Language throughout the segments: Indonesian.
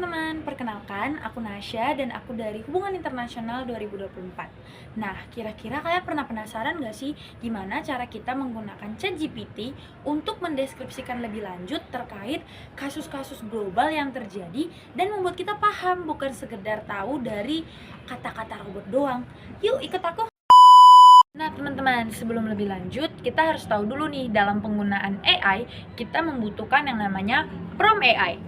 teman-teman, perkenalkan aku Nasya dan aku dari Hubungan Internasional 2024. Nah, kira-kira kalian pernah penasaran gak sih gimana cara kita menggunakan ChatGPT untuk mendeskripsikan lebih lanjut terkait kasus-kasus global yang terjadi dan membuat kita paham, bukan sekedar tahu dari kata-kata robot doang. Yuk ikut aku. Nah teman-teman, sebelum lebih lanjut, kita harus tahu dulu nih, dalam penggunaan AI, kita membutuhkan yang namanya prompt AI.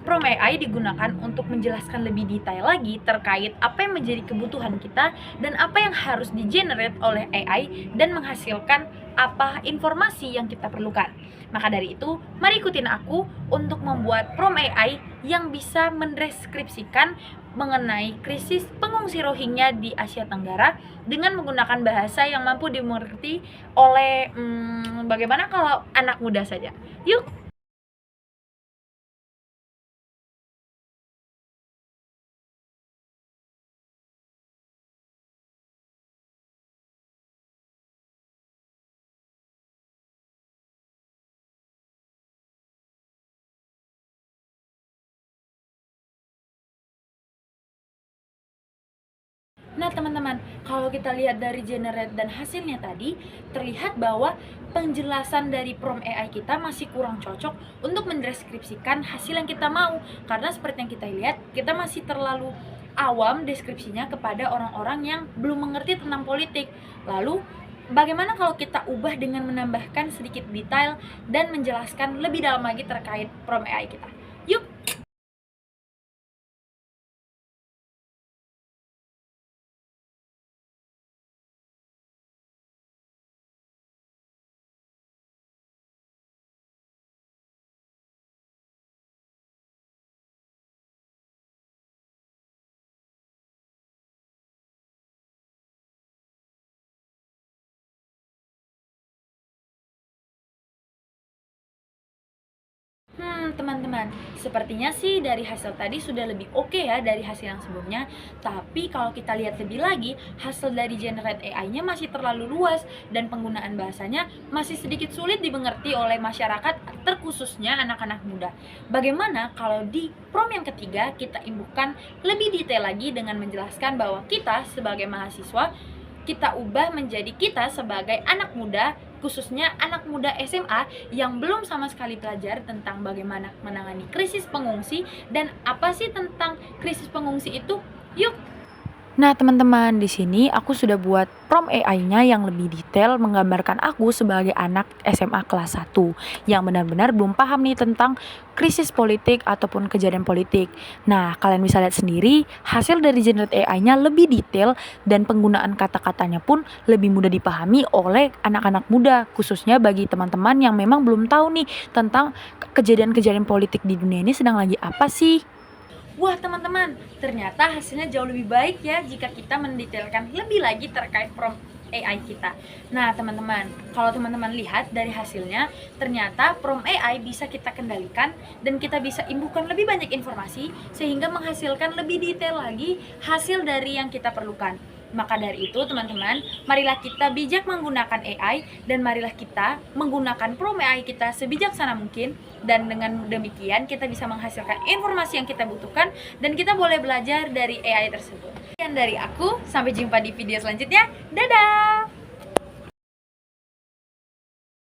Prompt AI digunakan untuk menjelaskan lebih detail lagi terkait apa yang menjadi kebutuhan kita dan apa yang harus di-generate oleh AI dan menghasilkan apa informasi yang kita perlukan. Maka dari itu, mari ikutin aku untuk membuat prompt AI yang bisa mendeskripsikan mengenai krisis pengungsi Rohingya di Asia Tenggara dengan menggunakan bahasa yang mampu dimengerti oleh bagaimana kalau anak muda saja. Yuk. Nah teman-teman, kalau kita lihat dari generate dan hasilnya tadi, terlihat bahwa penjelasan dari prompt AI kita masih kurang cocok untuk mendeskripsikan hasil yang kita mau. Karena seperti yang kita lihat, kita masih terlalu awam deskripsinya kepada orang-orang yang belum mengerti tentang politik. Lalu, bagaimana kalau kita ubah dengan menambahkan sedikit detail dan menjelaskan lebih dalam lagi terkait prompt AI kita? Yuk. Teman-teman, sepertinya sih dari hasil tadi sudah lebih oke ya dari hasil yang sebelumnya. Tapi kalau kita lihat lebih lagi, hasil dari generate AI-nya masih terlalu luas dan penggunaan bahasanya masih sedikit sulit dimengerti oleh masyarakat, terkhususnya anak-anak muda. Bagaimana kalau di prompt yang ketiga kita imbuhkan lebih detail lagi dengan menjelaskan bahwa kita sebagai mahasiswa, kita ubah menjadi kita sebagai anak muda, khususnya anak muda SMA yang belum sama sekali belajar tentang bagaimana menangani krisis pengungsi dan apa sih tentang krisis pengungsi itu. Yuk. Nah, teman-teman, di sini aku sudah buat prompt AI-nya yang lebih detail menggambarkan aku sebagai anak SMA kelas 1 yang benar-benar belum paham nih tentang krisis politik ataupun kejadian politik. Nah, kalian bisa lihat sendiri hasil dari generate AI-nya lebih detail dan penggunaan kata-katanya pun lebih mudah dipahami oleh anak-anak muda, khususnya bagi teman-teman yang memang belum tahu nih tentang kejadian-kejadian politik di dunia ini sedang lagi apa sih. Wah teman-teman, ternyata hasilnya jauh lebih baik ya jika kita mendetailkan lebih lagi terkait prompt AI kita. Nah teman-teman, kalau teman-teman lihat dari hasilnya, ternyata prompt AI bisa kita kendalikan dan kita bisa imbuhkan lebih banyak informasi sehingga menghasilkan lebih detail lagi hasil dari yang kita perlukan. Maka dari itu teman-teman, marilah kita bijak menggunakan AI dan marilah kita menggunakan prompt AI kita sebijaksana mungkin, dan dengan demikian kita bisa menghasilkan informasi yang kita butuhkan dan kita boleh belajar dari AI tersebut. Sekian dari aku, sampai jumpa di video selanjutnya. Dadah!